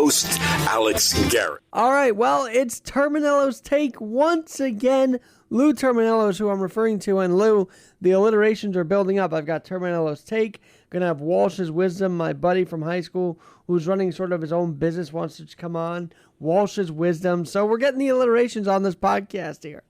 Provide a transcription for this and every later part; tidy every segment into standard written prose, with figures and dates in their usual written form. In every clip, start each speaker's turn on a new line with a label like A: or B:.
A: host, Alex Garrett.
B: All right, well, it's Terminello's Take once again. Lou Terminello is who I'm referring to, and Lou, the alliterations are building up. I've got Terminello's Take, going to have Walsh's Wisdom, my buddy from high school who's running sort of his own business, wants to come on. Walsh's Wisdom. So we're getting the alliterations on this podcast here.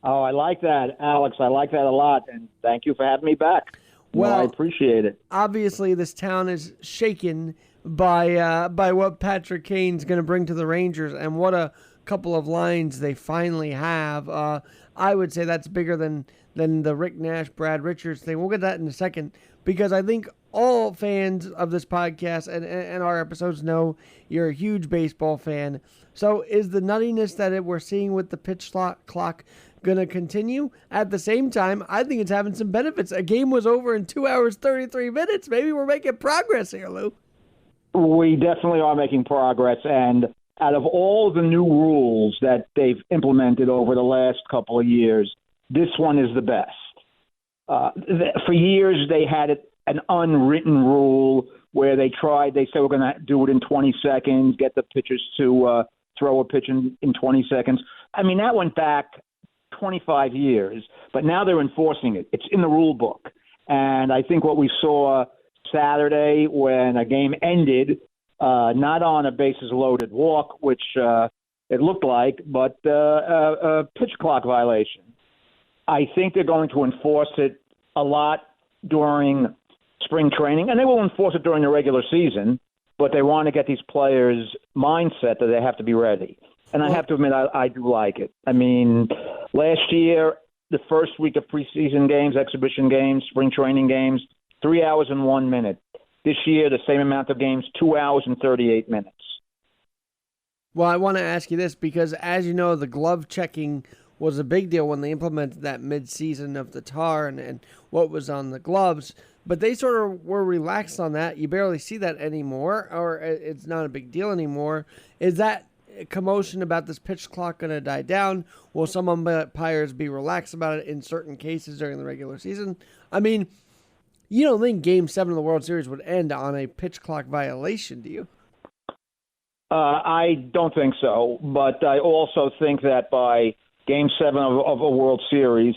C: Oh, I like that, Alex. I like that a lot, and thank you for having me back. Well, I appreciate it.
B: Obviously, this town is shaken by what Patrick Kane's going to bring to the Rangers, and what a couple of lines they finally have. I would say that's bigger than the Rick Nash, Brad Richards thing. We'll get that in a second, because I think all fans of this podcast and our episodes know you're a huge baseball fan. So is the nuttiness that we're seeing with the pitch clock going to continue? At the same time, I think it's having some benefits. A game was over in 2 hours, 33 minutes. Maybe we're making progress here, Lou.
C: We definitely are making progress, and out of all the new rules that they've implemented over the last couple of years, this one is the best. For years, they had an unwritten rule where they said we're going to do it in 20 seconds, get the pitchers to throw a pitch in 20 seconds. I mean, that went back 25 years, but now they're enforcing it. It's in the rule book. And I think what we saw Saturday when a game ended, not on a bases-loaded walk, which it looked like, but a pitch clock violation. I think they're going to enforce it a lot during spring training, and they will enforce it during the regular season, but they want to get these players' mindset that they have to be ready. And I have to admit, I do like it. I mean, last year, the first week of preseason games, exhibition games, spring training games, 3 hours and 1 minute. This year, the same amount of games, 2 hours and 38 minutes.
B: Well, I want to ask you this, because as you know, the glove checking was a big deal when they implemented that mid-season of the tar and what was on the gloves. But they sort of were relaxed on that. You barely see that anymore, or it's not a big deal anymore. Is that commotion about this pitch clock going to die down? Will some umpires be relaxed about it in certain cases during the regular season? I mean, you don't think Game 7 of the World Series would end on a pitch clock violation, do you?
C: I don't think so, but I also think that by Game 7 of a World Series,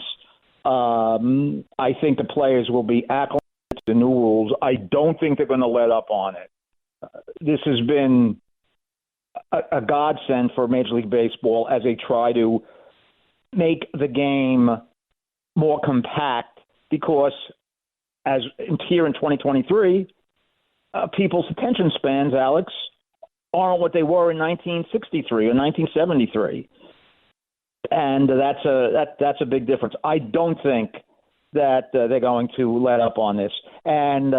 C: I think the players will be acclimated to the new rules. I don't think they're going to let up on it. This has been a godsend for Major League Baseball as they try to make the game more compact, because as here in 2023, people's attention spans, Alex, aren't what they were in 1963 or 1973. And that's a big difference. I don't think that they're going to let up on this. And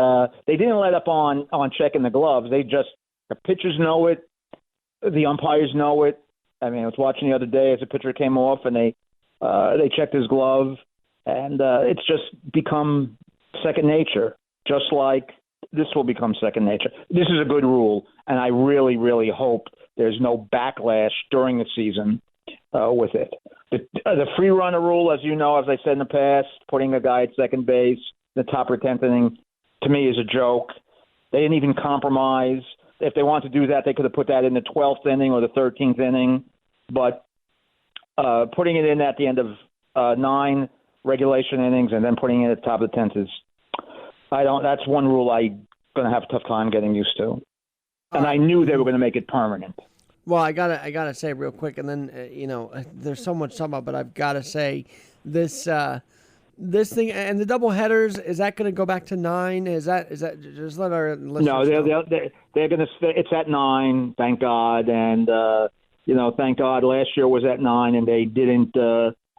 C: they didn't let up on checking the gloves. The pitchers know it. The umpires know it. I mean, I was watching the other day as a pitcher came off, and they checked his glove, and it's just become second nature, just like this will become second nature. This is a good rule, and I really, really hope there's no backlash during the season with it. The free runner rule, as you know, as I said in the past, putting a guy at second base, the top or 10th inning, to me is a joke. They didn't even compromise. If they wanted to do that, they could have put that in the 12th inning or the 13th inning. But putting it in at the end of 9 regulation innings and then putting it at the top of the 10th that's one rule I'm going to have a tough time getting used to. And I knew they were going to make it permanent.
B: Well, I gotta say real quick, and then there's so much to talk about, but I've got to say this thing and the double headers, is that going to go back to 9? Is that just let our listeners know?
C: No, they're going to stay. It's at 9, thank God, and thank God last year was at 9, and they didn't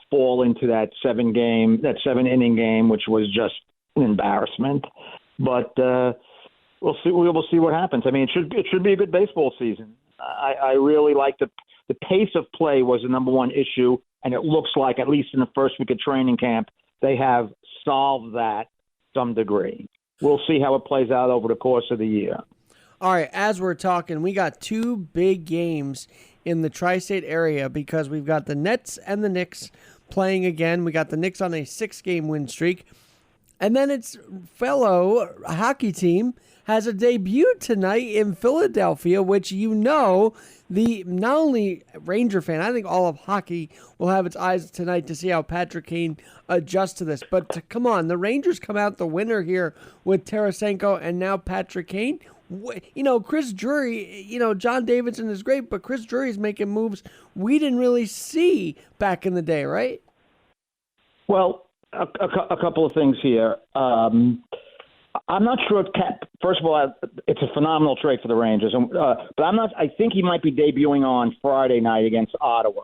C: fall into that 7-inning game, which was just an embarrassment. But we'll see. We will see what happens. I mean, it should be a good baseball season. I really like the pace of play was the number one issue, and it looks like, at least in the first week of training camp, they have solved that to some degree. We'll see how it plays out over the course of the year.
B: All right, as we're talking, we got 2 big games in the tri-state area, because we've got the Nets and the Knicks playing again. We got the Knicks on a 6-game win streak. And then its fellow hockey team has a debut tonight in Philadelphia, which the not only Ranger fan, I think all of hockey will have its eyes tonight to see how Patrick Kane adjusts to this. But come on, the Rangers come out the winner here with Tarasenko and now Patrick Kane. Chris Drury, John Davidson is great, but Chris Drury is making moves we didn't really see back in the day, right?
C: Well, a couple of things here. I'm not sure. First of all, it's a phenomenal trade for the Rangers, but I'm not. I think he might be debuting on Friday night against Ottawa.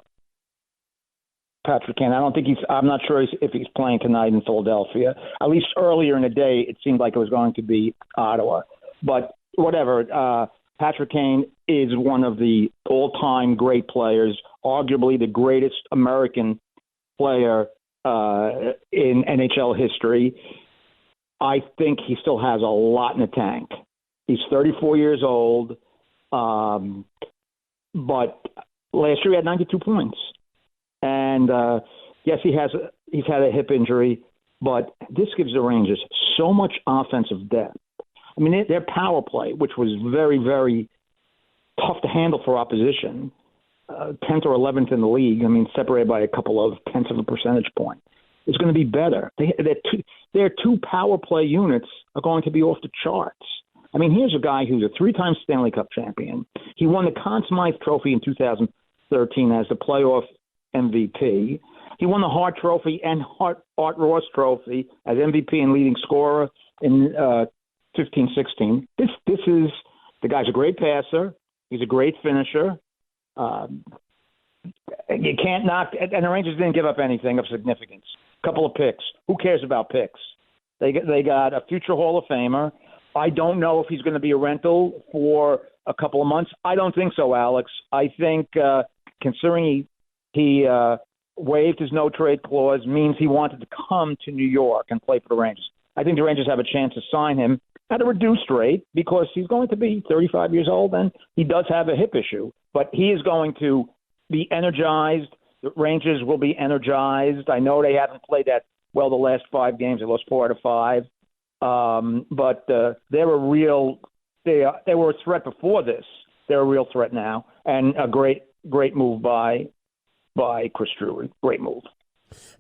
C: Patrick Kane. I'm not sure if he's playing tonight in Philadelphia. At least earlier in the day, it seemed like it was going to be Ottawa. But whatever. Patrick Kane is one of the all-time great players, arguably the greatest American player in NHL history. I think he still has a lot in the tank. He's 34 years old, but last year he had 92 points. And yes, he's had a hip injury, but this gives the Rangers so much offensive depth. I mean, their power play, which was very, very tough to handle for opposition, 10th or 11th in the league, I mean, separated by a couple of tenths of a percentage point, is going to be better. Their two power play units are going to be off the charts. I mean, here's a guy who's a three-time Stanley Cup champion. He won the Conn Smythe Trophy in 2013 as the playoff MVP. He won the Hart Trophy and Art Ross Trophy as MVP and leading scorer in 15-16. This is the guy's a great passer. He's a great finisher. You can't knock, and the Rangers didn't give up anything of significance. A couple of picks. Who cares about picks? They got a future Hall of Famer. I don't know if he's going to be a rental for a couple of months. I don't think so, Alex. I think considering he waived his no-trade clause means he wanted to come to New York and play for the Rangers. I think the Rangers have a chance to sign him at a reduced rate because he's going to be 35 years old and he does have a hip issue. But he is going to be energized. The Rangers will be energized. I know they haven't played that well the last 5 games. They lost 4 out of 5. But they're a real they were a threat before this. They're a real threat now. And a great move by Chris Drury. Great move.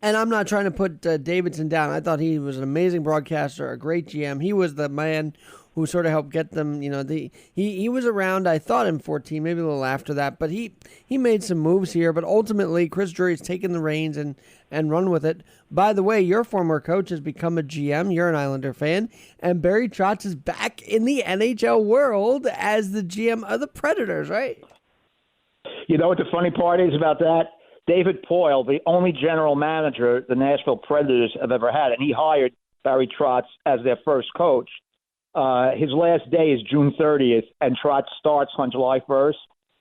B: And I'm not trying to put Davidson down. I thought he was an amazing broadcaster, a great GM. He was the man who sort of helped get them, he was around, I thought, in 14, maybe a little after that. But he made some moves here. But ultimately, Chris Drury's taken the reins and run with it. By the way, your former coach has become a GM. You're an Islander fan. And Barry Trotz is back in the NHL world as the GM of the Predators, right?
C: You know what the funny part is about that? David Poyle, the only general manager the Nashville Predators have ever had, and he hired Barry Trotz as their first coach. His last day is June 30th, and Trotz starts on July 1st.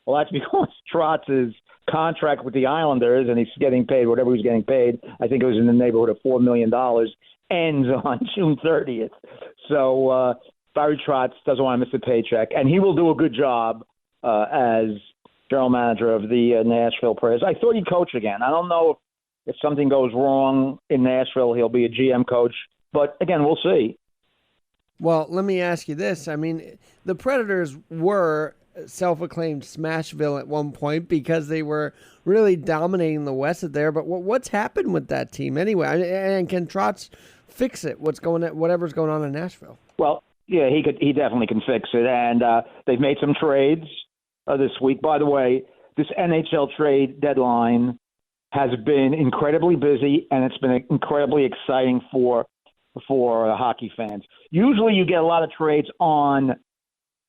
C: Well, that's because Trotz's contract with the Islanders, and he's getting paid whatever he's getting paid, I think it was in the neighborhood of $4 million, ends on June 30th. So Barry Trotz doesn't want to miss a paycheck, and he will do a good job as general manager of the Nashville Predators. I thought he'd coach again. I don't know if something goes wrong in Nashville, he'll be a GM coach. But, again, we'll see.
B: Well, let me ask you this. I mean, the Predators were self-acclaimed Smashville at one point because they were really dominating the West there. But what's happened with that team anyway? And can Trotz fix it? Whatever's going on in Nashville?
C: Well, yeah, he definitely can fix it. And they've made some trades this week. By the way, this NHL trade deadline has been incredibly busy, and it's been incredibly exciting for hockey fans. Usually you get a lot of trades on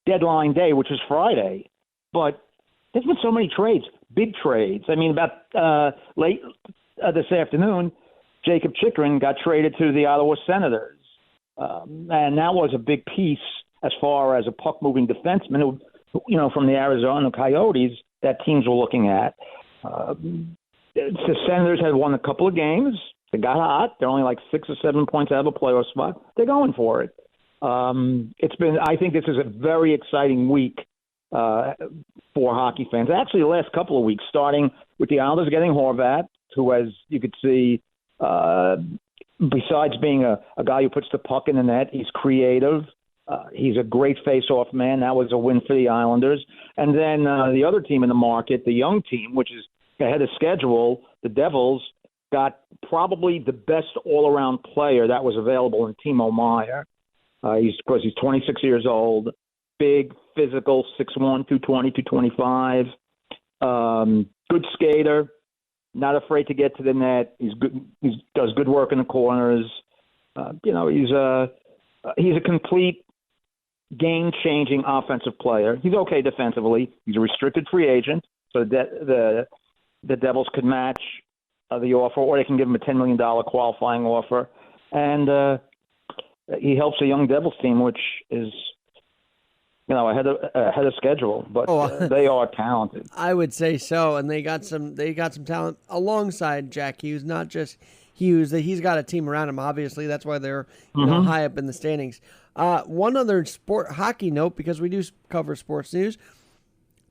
C: deadline day, which is Friday, but there's been so many trades, big trades. I mean, about late this afternoon, Jacob Chikrin got traded to the Ottawa Senators, and that was a big piece as far as a puck-moving defenseman who, from the Arizona Coyotes that teams were looking at. The Senators had won a couple of games. They got hot. They're only like 6 or 7 points out of a playoff spot. They're going for it. I think this is a very exciting week for hockey fans. Actually, the last couple of weeks, starting with the Islanders getting Horvat, who, as you could see, besides being a guy who puts the puck in the net, he's creative. He's a great face-off man. That was a win for the Islanders. And then the other team in the market, the young team, which is ahead of schedule, the Devils, got probably the best all-around player that was available in Timo Meier. He's 26 years old, big, physical, 6'1", 220, 225, good skater, not afraid to get to the net. He's good. He does good work in the corners. He's a complete game-changing offensive player. He's okay defensively. He's a restricted free agent, so the Devils could match the offer, or they can give him a $10 million qualifying offer. And he helps a young Devils team, which is ahead of schedule. But they are talented.
B: I would say so, and they got some talent alongside Jack Hughes, not just Hughes. He's got a team around him. Obviously, that's why they're high up in the standings. One other hockey note, because we do cover sports news.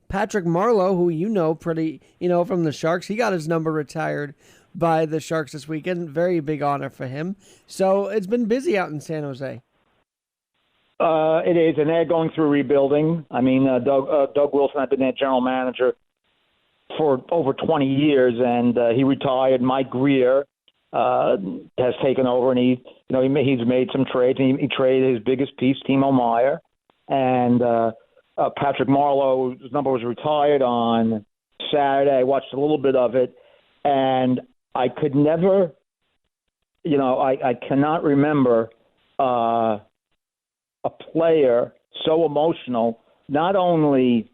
B: Patrick Marleau, who pretty from the Sharks, he got his number retired by the Sharks this weekend. Very big honor for him. So it's been busy out in San Jose.
C: It is, and they're going through rebuilding. I mean, Doug Wilson had been their general manager for over 20 years, and he retired. Mike Greer has taken over, and he's made some trades. He traded his biggest piece, Timo Meier, and Patrick Marleau's number was retired on Saturday. I watched a little bit of it, and I could never, I cannot remember a player so emotional. Not only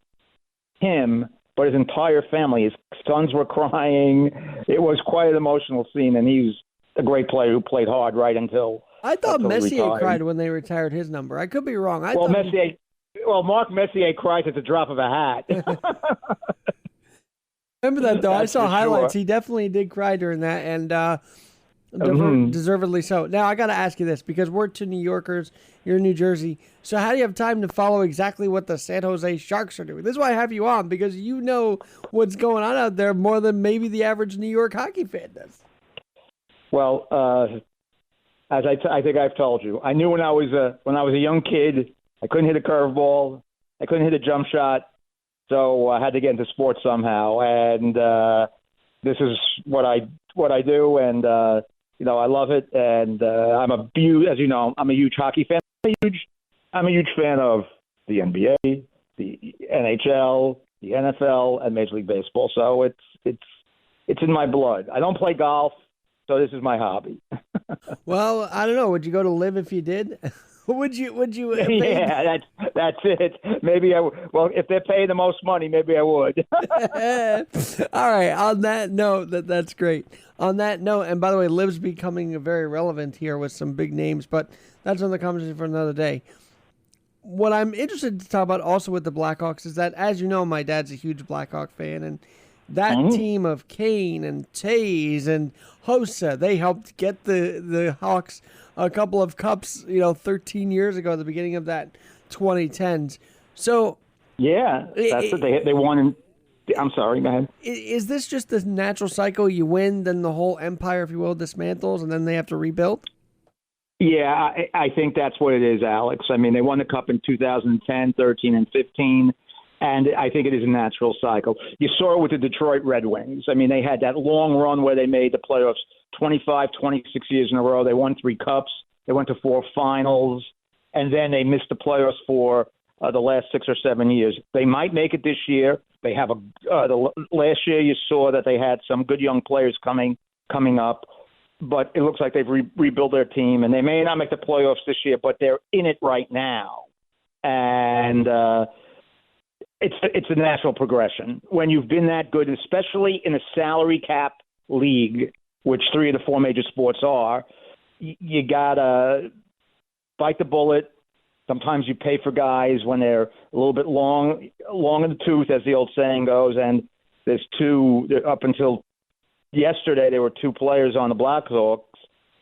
C: him, but his entire family. His sons were crying. It was quite an emotional scene, and he was a great player who played hard right until.
B: I thought Messier cried when they retired his number. I could be wrong.
C: Mark Messier cries at the drop of a hat.
B: Remember that, though. I saw highlights. Sure. He definitely did cry during that, and deservedly so. Now, I got to ask you this, because we're two New Yorkers. You're in New Jersey. So how do you have time to follow exactly what the San Jose Sharks are doing? This is why I have you on, because you know what's going on out there more than maybe the average New York hockey fan does.
C: Well, as I think I've told you, I knew when I was a young kid, I couldn't hit a curveball, I couldn't hit a jump shot, so I had to get into sports somehow. And this is what I do, and I love it. And I'm a huge hockey fan. I'm a huge fan of the NBA, the NHL, the NFL, and Major League Baseball. So it's in my blood. I don't play golf, so this is my hobby.
B: Well, I don't know. Would you go to live if you did? Would you?
C: Yeah, that's it. Maybe if they're paying the most money, maybe I would.
B: All right. On that note, that's great. On that note, and by the way, Liv's becoming very relevant here with some big names, but that's another conversation for another day. What I'm interested to talk about also with the Blackhawks is that, as you know, my dad's a huge Blackhawk fan, and that team of Kane and Tays and Hossa, they helped get the Hawks a couple of cups, 13 years ago at the beginning of that 2010s. So
C: yeah, that's what they won. I'm sorry, go ahead.
B: Is this just the natural cycle? You win, then the whole empire, if you will, dismantles, and then they have to rebuild?
C: Yeah, I think that's what it is, Alex. I mean, they won the Cup in 2010, 13, and 15, and I think it is a natural cycle. You saw it with the Detroit Red Wings. I mean, they had that long run where they made the playoffs 25, 26 years in a row. They won 3 Cups. They went to 4 finals, and then they missed the playoffs for the last 6 or 7 years. They might make it this year. They have last year you saw that they had some good young players coming up. But it looks like they've rebuilt their team, and they may not make the playoffs this year, but they're in it right now. And it's a natural progression. When you've been that good, especially in a salary cap league, which 3 of the 4 major sports are, you got to bite the bullet. Sometimes you pay for guys when they're a little bit long in the tooth, as the old saying goes, and there's up until yesterday, there were 2 players on the Blackhawks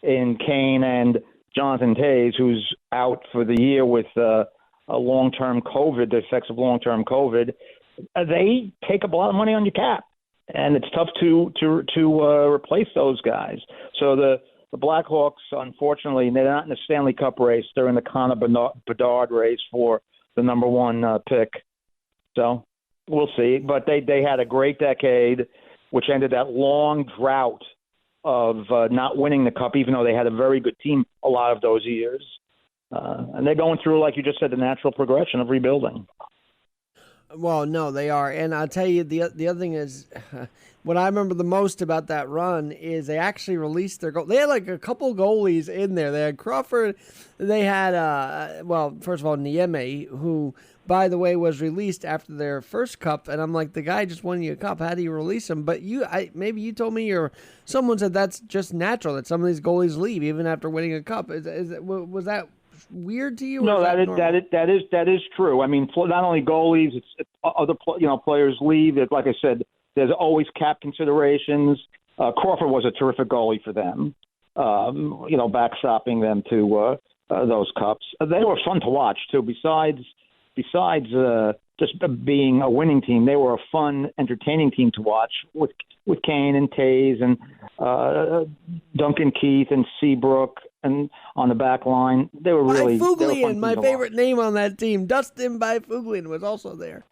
C: in Kane and Jonathan Tays, who's out for the year with a long-term COVID, the effects of long-term COVID. They take up a lot of money on your cap, and it's tough to replace those guys. So the Blackhawks, unfortunately, they're not in the Stanley Cup race. They're in the Connor Bedard race for the number one pick. So we'll see. But they had a great decade, which ended that long drought of not winning the Cup, even though they had a very good team a lot of those years. And they're going through, like you just said, the natural progression of rebuilding.
B: Well, no, they are. And I'll tell you, the other thing is, what I remember the most about that run is they actually released their goal. They had like a couple goalies in there. They had Crawford. They had, first of all, Niemi, who, by the way, was released after their first Cup. And I'm like, the guy just won you a Cup. How do you release him? But maybe you told me, or someone said that's just natural, that some of these goalies leave even after winning a Cup. Was that weird to you?
C: No, that is true. I mean, not only goalies, it's other players leave. Like I said, there's always cap considerations. Crawford was a terrific goalie for them. Backstopping them to those Cups. They were fun to watch too. Besides just being a winning team, they were a fun, entertaining team to watch with Kane and Taze and Duncan Keith and Seabrook and on the back line. They were really
B: Byfuglien, my favorite name on that team. Dustin Byfuglien was also there.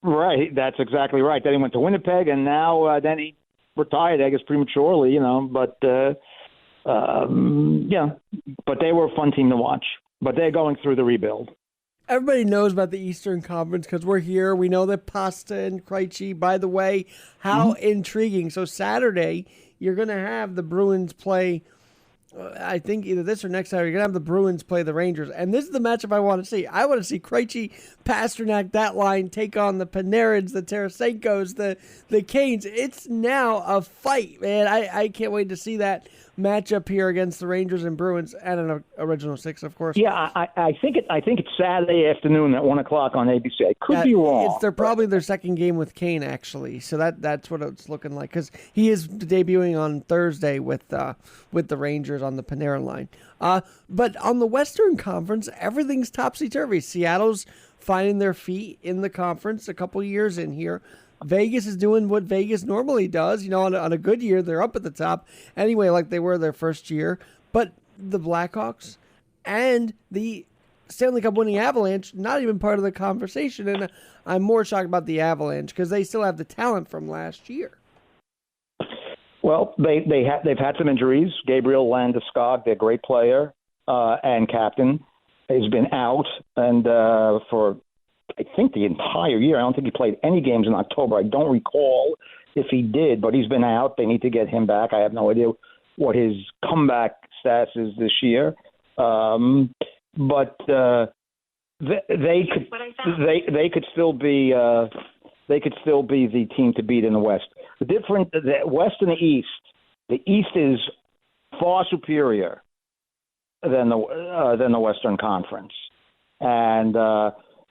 C: Right, that's exactly right. Then he went to Winnipeg, and now then he retired, I guess, prematurely. But but they were a fun team to watch. But they're going through the rebuild.
B: Everybody knows about the Eastern Conference because we're here. We know that Pasta and Krejci. By the way, how intriguing. So Saturday, you're going to have the Bruins play, I think either this or next Saturday, you're going to have the Bruins play the Rangers. And this is the matchup I want to see. I want to see Krejci, Pasternak, that line, take on the Panarins, the Tarasenkos, the Kanes. It's now a fight, man. I can't wait to see that matchup here against the Rangers and Bruins and an original six, of course.
C: Yeah, I think it's Saturday afternoon at 1:00 on ABC. I could be wrong.
B: It's probably their second game with Kane, actually. So that's what it's looking like, because he is debuting on Thursday with the Rangers on the Panarin line. But on the Western Conference, everything's topsy-turvy. Seattle's finding their feet in the conference a couple years in here. Vegas is doing what Vegas normally does. On a good year, they're up at the top anyway, like they were their first year. But the Blackhawks and the Stanley Cup winning Avalanche, not even part of the conversation. And I'm more shocked about the Avalanche because they still have the talent from last year.
C: Well, they've had some injuries. Gabriel Landeskog, their great player and captain, has been out and for I think the entire year. I don't think he played any games in October. I don't recall if he did, but he's been out. They need to get him back. I have no idea what his comeback status is this year. But they could still be the team to beat in the West. The West and the East. The East is far superior than the Western Conference, and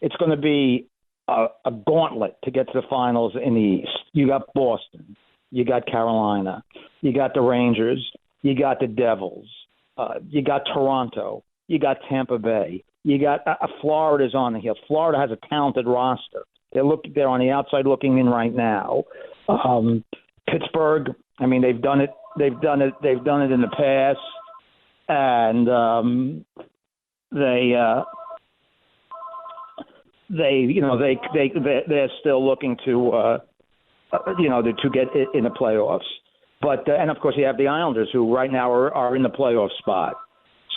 C: it's going to be a gauntlet to get to the finals in the East. You got Boston, you got Carolina, you got the Rangers, you got the Devils, you got Toronto, you got Tampa Bay, you got Florida's on the heel. Florida has a talented roster. They're on the outside looking in right now. Pittsburgh, I mean, they've done it in the past, and they're still looking to get in the playoffs. But and of course you have the Islanders, who right now are in the playoff spot.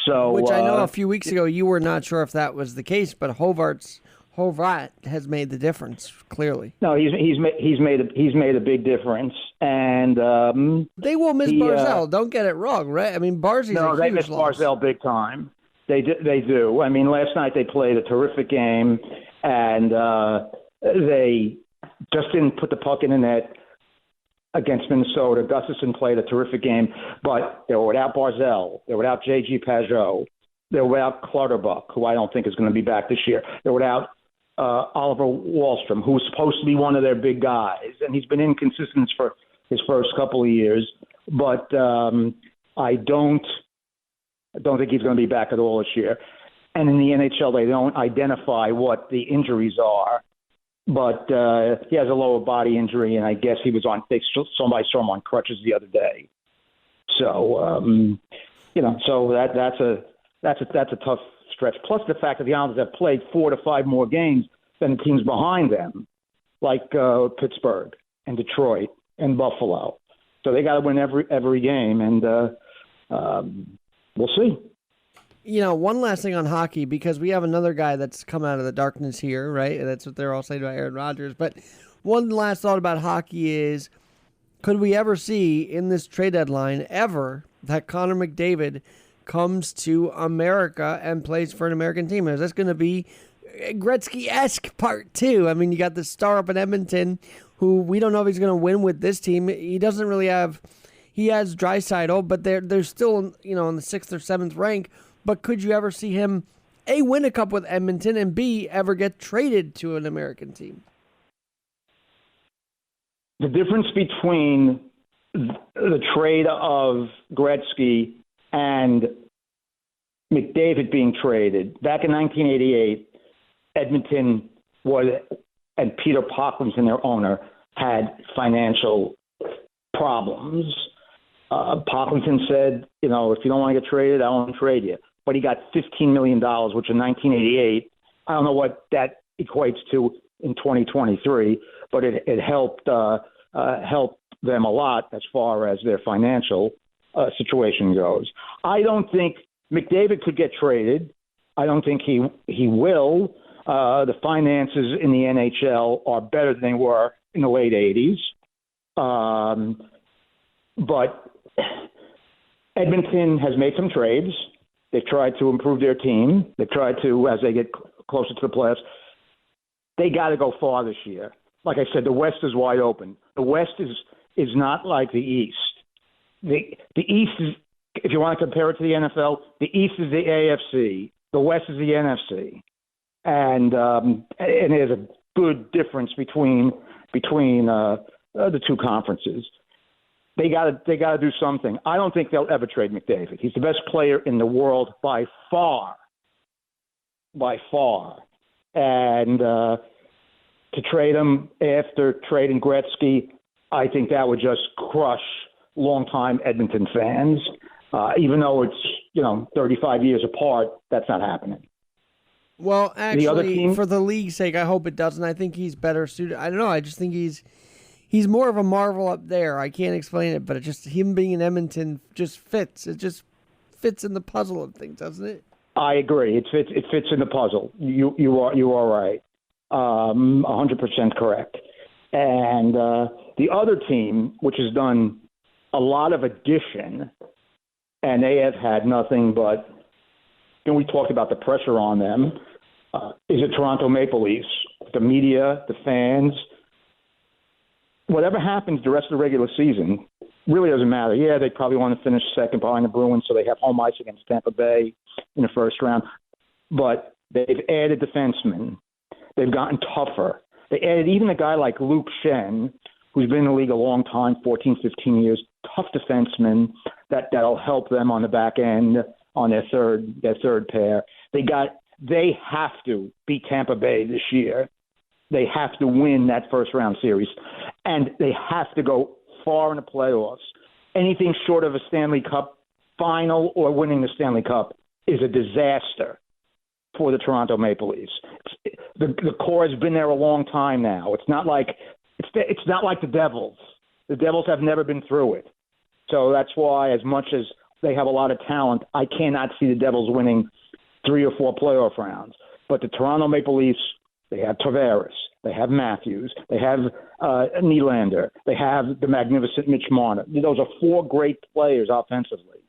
C: So
B: which I know a few weeks ago you were not sure if that was the case, but Hovat has made the difference clearly.
C: No, he's made a big difference, and
B: they will miss Barzal. Don't get it wrong, right? I mean, Barzal's a huge
C: they miss
B: loss.
C: Barzal big time. They do. I mean, last night they played a terrific game, and they just didn't put the puck in the net against Minnesota. Gustafsson played a terrific game, but they were without Barzal. They were without J.G. Pajot. They were without Clutterbuck, who I don't think is going to be back this year. They were without Oliver Wahlstrom, who was supposed to be one of their big guys, and he's been inconsistent for his first couple of years. But I don't think he's going to be back at all this year. And in the NHL, they don't identify what the injuries are. But he has a lower body injury, and I guess somebody saw him on crutches the other day. So so that's a tough stretch. Plus the fact that the Islanders have played 4 to 5 more games than the teams behind them, like Pittsburgh and Detroit and Buffalo. So they got to win every game, and we'll see.
B: One last thing on hockey, because we have another guy that's come out of the darkness here, right? And that's what they're all saying about Aaron Rodgers. But one last thought about hockey is, could we ever see in this trade deadline ever that Connor McDavid comes to America and plays for an American team? Is this going to be Gretzky-esque part 2? I mean, you got the star up in Edmonton, who we don't know if he's going to win with this team. He doesn't really have. He has Draisaitl, but they're still in the 6th or 7th rank. But could you ever see him, A, win a cup with Edmonton, and B, ever get traded to an American team?
C: The difference between the trade of Gretzky and McDavid being traded, back in 1988, Edmonton and Peter Pocklington, their owner, had financial problems. Pocklington said, if you don't want to get traded, I won't trade you. But he got $15 million, which in 1988, I don't know what that equates to in 2023, but it helped them a lot as far as their financial situation goes. I don't think McDavid could get traded. I don't think he will. The finances in the NHL are better than they were in the late 80s. But Edmonton has made some trades. They've tried to improve their team. They've tried to, as they get closer to the playoffs, they got to go far this year. Like I said, the West is wide open. The West is not like the East. The East is, if you want to compare it to the NFL, the East is the AFC. The West is the NFC. And there's a good difference between the two conferences. They got to do something. I don't think they'll ever trade McDavid. He's the best player in the world by far. And to trade him after trading Gretzky, I think that would just crush longtime Edmonton fans. Even though it's 35 years apart, that's not happening.
B: Well, actually, for the league's sake, I hope it doesn't. I think he's better suited. I don't know. I just think he's more of a marvel up there. I can't explain it, but it just him being in Edmonton just fits. It just fits in the puzzle of things, doesn't it?
C: I agree. It fits in the puzzle. You are right. 100% correct. And the other team, which has done a lot of addition, and they have had nothing but, we talked about the pressure on them, is the Toronto Maple Leafs. The media, the fans, whatever happens the rest of the regular season really doesn't matter. Yeah, they probably want to finish second behind the Bruins, so they have home ice against Tampa Bay in the first round. But they've added defensemen. They've gotten tougher. They added even a guy like Luke Shen, who's been in the league a long time, 14, 15 years, tough defenseman that'll help them on the back end on their third pair. They have to beat Tampa Bay this year. They have to win that first round series, and they have to go far in the playoffs. Anything short of a Stanley Cup final or winning the Stanley Cup is a disaster for the Toronto Maple Leafs. The core has been there a long time now. It's not like the Devils. The Devils have never been through it. So that's why, as much as they have a lot of talent, I cannot see the Devils winning 3 or 4 playoff rounds. But the Toronto Maple Leafs, they have Tavares, they have Matthews, they have Nylander, they have the magnificent Mitch Marner. Those are 4 great players offensively.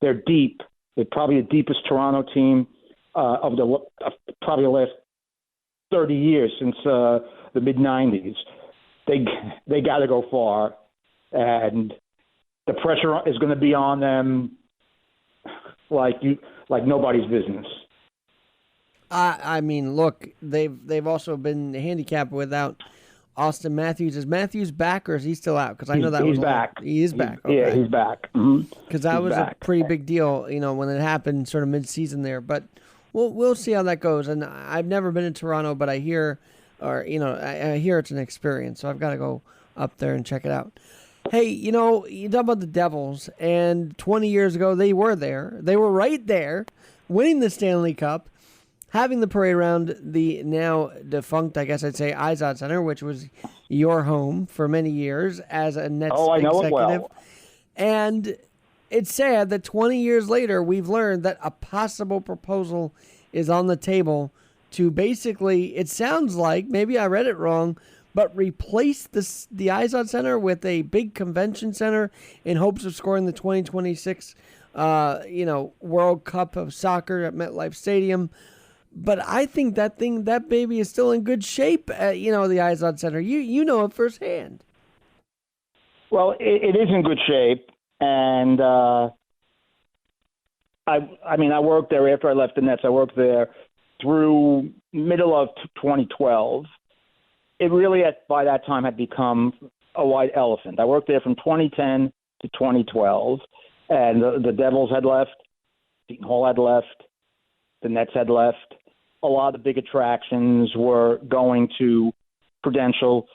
C: They're deep. They're probably the deepest Toronto team of probably the last 30 years, since the mid-'90s. They got to go far, and the pressure is going to be on them like nobody's business.
B: I mean, look, they've also been handicapped without Austin Matthews. Is Matthews back, or is he still out? Because I know that
C: he's back.
B: He is back. Okay.
C: Yeah, he's back. Because
B: that was a pretty big deal, when it happened, sort of mid-season there. But we'll see how that goes. And I've never been in Toronto, but I hear, I hear it's an experience. So I've got to go up there and check it out. Hey, you talk about the Devils, and 20 years ago they were there. They were right there, winning the Stanley Cup, having the parade around the now defunct, I guess I'd say, Izod Center, which was your home for many years as a Nets
C: Oh, I know it
B: executive.
C: well.
B: And it's sad that 20 years later we've learned that a possible proposal is on the table to basically, it sounds like, maybe I read it wrong, but replace the Izod Center with a big convention center in hopes of scoring the 2026 World Cup of Soccer at MetLife Stadium. But I think that baby is still in good shape at, the Izod Center. You know it firsthand.
C: Well, it is in good shape, and I worked there after I left the Nets. I worked there through middle of 2012. It really, by that time, had become a white elephant. I worked there from 2010 to 2012, and the Devils had left, Seton Hall had left, the Nets had left. A lot of the big attractions were going to Prudential.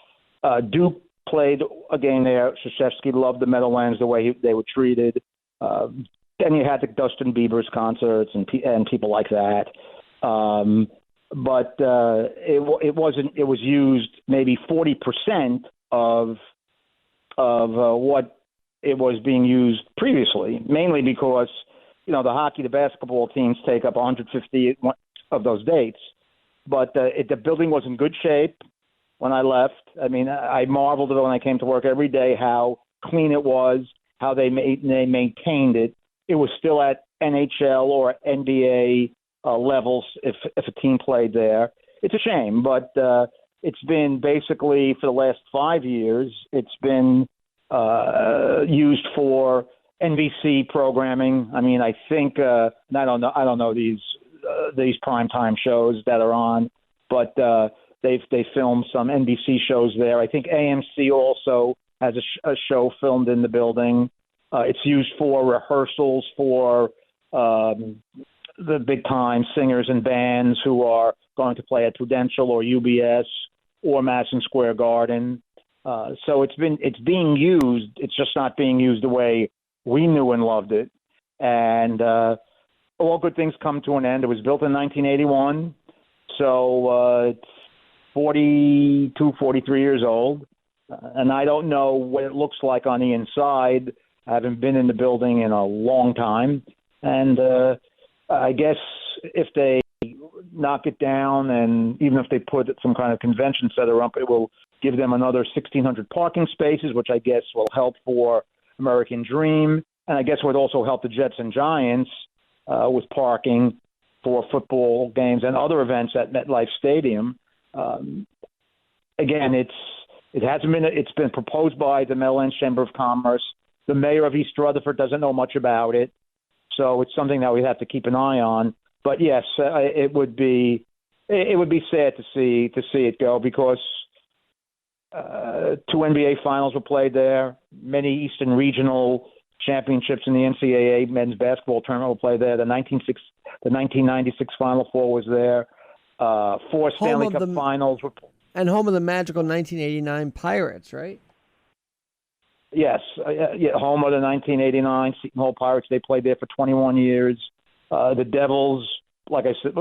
C: Duke played a game there. Krzyzewski loved the Meadowlands, the way they were treated. Then you had the Dustin Bieber's concerts and people like that. But it wasn't. It was used maybe 40% of what it was being used previously, mainly because the hockey, the basketball teams take up 150 of those dates. But the building was in good shape when I left. I mean, I marveled at it when I came to work every day how clean it was, how they maintained it. It was still at NHL or NBA levels if a team played there. It's a shame, but it's been basically for the last 5 years, it's been used for NBC programming. I mean, I think I don't know these primetime shows that are on, but they filmed some NBC shows there. I think AMC also has a show filmed in the building. It's used for rehearsals for the big-time singers and bands who are going to play at Prudential or UBS or Madison Square Garden. So it's being used. It's just not being used the way we knew and loved it. And all good things come to an end. It was built in 1981, so it's 42, 43 years old. And I don't know what it looks like on the inside. I haven't been in the building in a long time. And I guess if they knock it down and even if they put some kind of convention center up, it will give them another 1,600 parking spaces, which I guess will help for American Dream. And I guess would also help the Jets and Giants with parking for football games and other events at MetLife Stadium. Again, it's been proposed by the Meadowlands Chamber of Commerce. The mayor of East Rutherford doesn't know much about it, so it's something that we have to keep an eye on. But yes, it would be sad to see it go because 2 NBA finals were played there. Many Eastern Regional championships in the NCAA men's basketball tournament were played there. The 1996 Final Four was there. 4 Stanley Cup finals were.
B: And home of the magical 1989 Pirates, right?
C: Yes, home of the 1989 Seton Hall Pirates. They played there for 21 years. The Devils, like I said,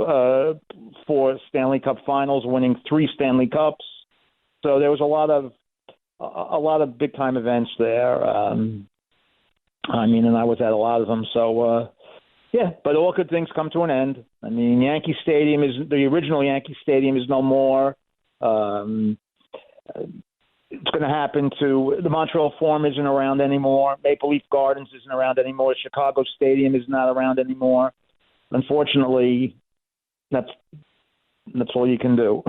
C: 4 Stanley Cup finals, winning 3 Stanley Cups. So there was a lot of big time events there. And I was at a lot of them. So but all good things come to an end. I mean, the original Yankee Stadium is no more. It's going to happen to the Montreal Forum isn't around anymore. Maple Leaf Gardens isn't around anymore. Chicago Stadium is not around anymore. Unfortunately, that's all you can do.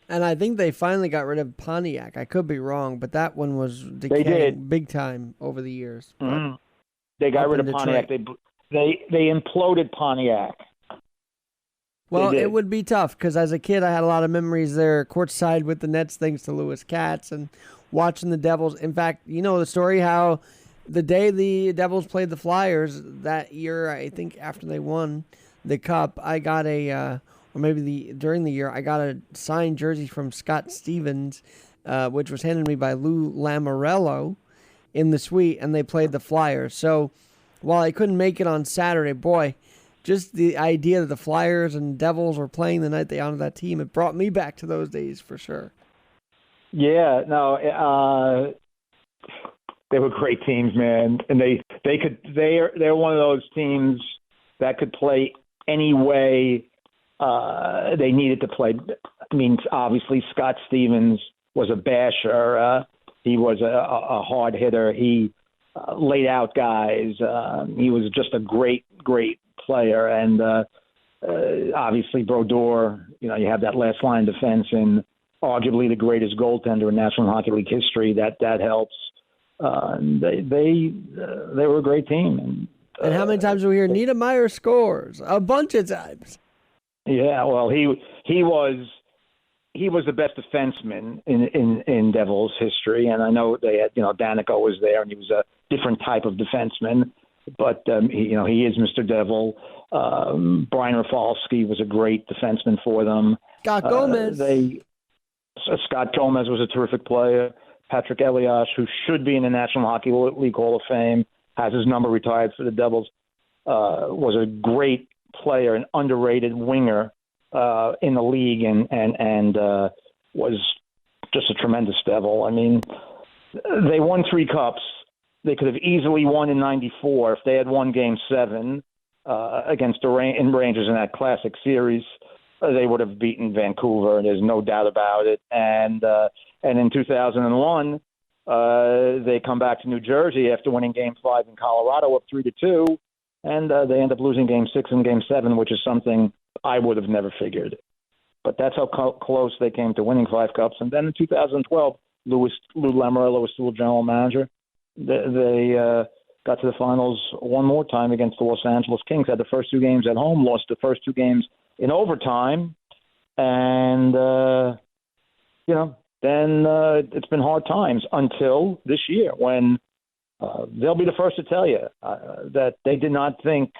B: And I think they finally got rid of Pontiac. I could be wrong, but that one was decaying big time over the years.
C: Mm-hmm. They got rid of Pontiac. They imploded Pontiac.
B: Well, it would be tough because as a kid, I had a lot of memories there courtside with the Nets thanks to Lewis Katz and watching the Devils. In fact, you know the story how the day the Devils played the Flyers that year, I think after they won the Cup, I got during the year, I got a signed jersey from Scott Stevens, which was handed to me by Lou Lamoriello. in the suite, and they played the Flyers. So while I couldn't make it on Saturday, boy, just the idea that the Flyers and Devils were playing the night they honored that team, it brought me back to those days for sure.
C: Yeah, no, they were great teams, man, and they're one of those teams that could play any way they needed to play. I mean, obviously Scott Stevens was a basher. He was a hard hitter. He laid out guys. He was just a great player, and obviously Brodeur. You have that last line defense and arguably the greatest goaltender in National Hockey League history. That helps. They were a great team.
B: And how many times do we hear Niedermeyer scores? A bunch of times.
C: Yeah, well, he was the best defenseman in Devils history, and I know they had Danico was there, and he was a different type of defenseman, but he is Mr. Devil. Brian Rafalski was a great defenseman for them.
B: Scott Gomez.
C: Scott Gomez was a terrific player. Patrick Elias, who should be in the National Hockey League Hall of Fame, has his number retired for the Devils, was a great player, an underrated winger in the league, and was just a tremendous Devil. I mean, they won 3 cups. They could have easily won in '94 if they had won Game 7 against the Rangers in that classic series. They would have beaten Vancouver. There's no doubt about it. And in 2001, they come back to New Jersey after winning Game 5 in Colorado up 3-2, and they end up losing Game 6 and Game 7, which is something I would have never figured. But that's how close they came to winning 5 cups. And then in 2012, Lou Lamoriello was still general manager. They got to the finals one more time against the Los Angeles Kings. Had the first 2 games at home, lost the first 2 games in overtime, and then it's been hard times until this year, when they'll be the first to tell you that they did not think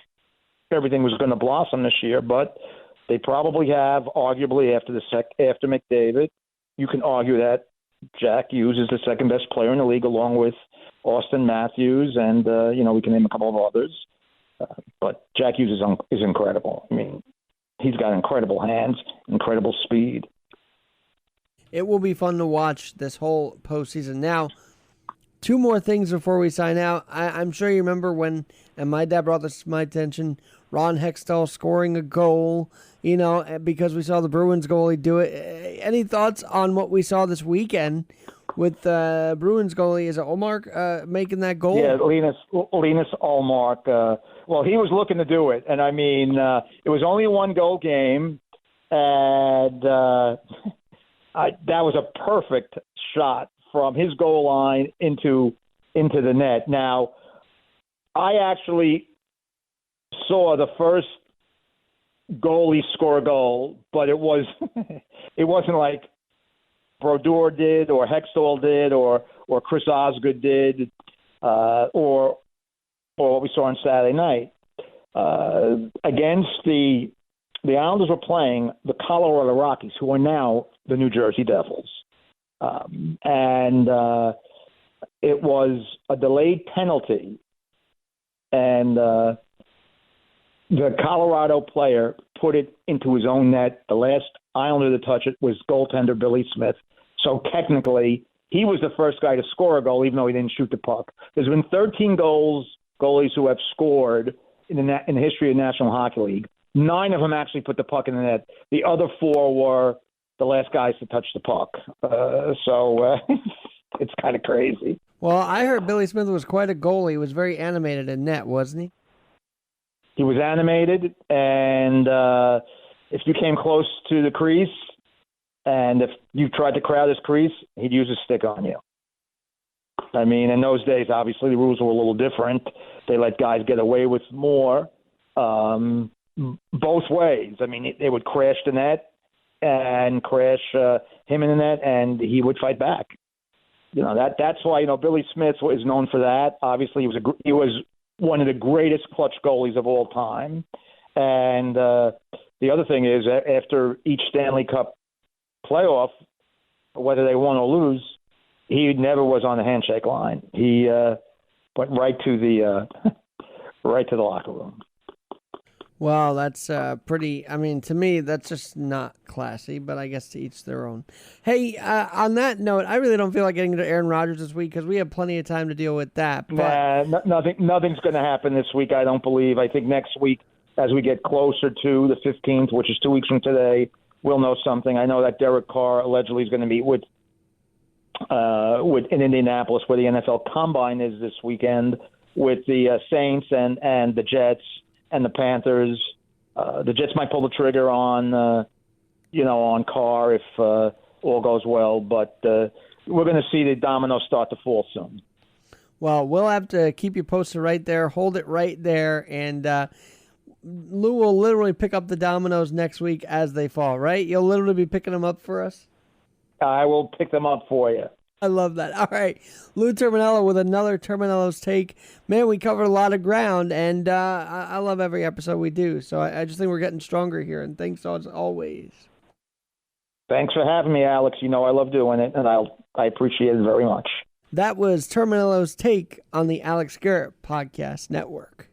C: everything was going to blossom this year, but they probably have. Arguably, after McDavid, you can argue that Jack Hughes is the second best player in the league, along with Austin Matthews, and we can name a couple of others. But Jack Hughes is incredible. I mean, he's got incredible hands, incredible speed.
B: It will be fun to watch this whole postseason. Now, 2 more things before we sign out. I'm sure you remember when, and my dad brought this to my attention, Ron Hextall scoring a goal, because we saw the Bruins goalie do it. Any thoughts on what we saw this weekend with Bruins goalie? Is it Ullmark making that goal?
C: Yeah, Linus Ullmark. Well, he was looking to do it. And, I mean, it was only a 1-goal game, and that was a perfect shot from his goal line into the net. Now, I actually saw the first goalie score a goal, but it wasn't like Brodeur did, or Hextall did, or Chris Osgood did, or what we saw on Saturday night against the Islanders were playing the Colorado Rockies, who are now the New Jersey Devils. And it was a delayed penalty, and the Colorado player put it into his own net. The last Islander to touch it was goaltender Billy Smith. So technically, he was the first guy to score a goal, even though he didn't shoot the puck. There's been 13 goalies who have scored in the history of the National Hockey League. 9 of them actually put the puck in the net. The other 4 were the last guys to touch the puck. So it's kind of crazy.
B: Well, I heard Billy Smith was quite a goalie. He was very animated in net, wasn't he?
C: He was animated, and if you came close to the crease, and if you tried to crowd his crease, he'd use a stick on you. I mean, in those days, obviously, the rules were a little different. They let guys get away with more both ways. I mean, they would crash the net and crash him in the net, and he would fight back. That's why Billy Smith is known for that. Obviously, he was one of the greatest clutch goalies of all time. And the other thing is, after each Stanley Cup playoff, whether they won or lose, he never was on the handshake line. He went right to the right to the locker room.
B: Well, that's pretty. I mean, to me, that's just not classy. But I guess to each their own. Hey, on that note, I really don't feel like getting to Aaron Rodgers this week because we have plenty of time to deal with that. But
C: Nothing's going to happen this week. I don't believe. I think next week, as we get closer to the 15th, which is 2 weeks from today, we'll know something. I know that Derek Carr allegedly is going to meet with in Indianapolis, where the NFL Combine is this weekend, with the Saints and the Jets and the Panthers. The Jets might pull the trigger on on Carr if all goes well, but we're going to see the dominoes start to fall soon.
B: Well, we'll have to keep you posted right there. Hold it right there, and Lou will literally pick up the dominoes next week as they fall, right? You'll literally be picking them up for us?
C: I will pick them up for you.
B: I love that. All right. Lou Terminello with another Terminello's Take. Man, we covered a lot of ground, and I love every episode we do. So I just think we're getting stronger here, and thanks as always.
C: Thanks for having me, Alex. I love doing it, and I appreciate it very much.
B: That was Terminello's Take on the Alex Garrett Podcast Network.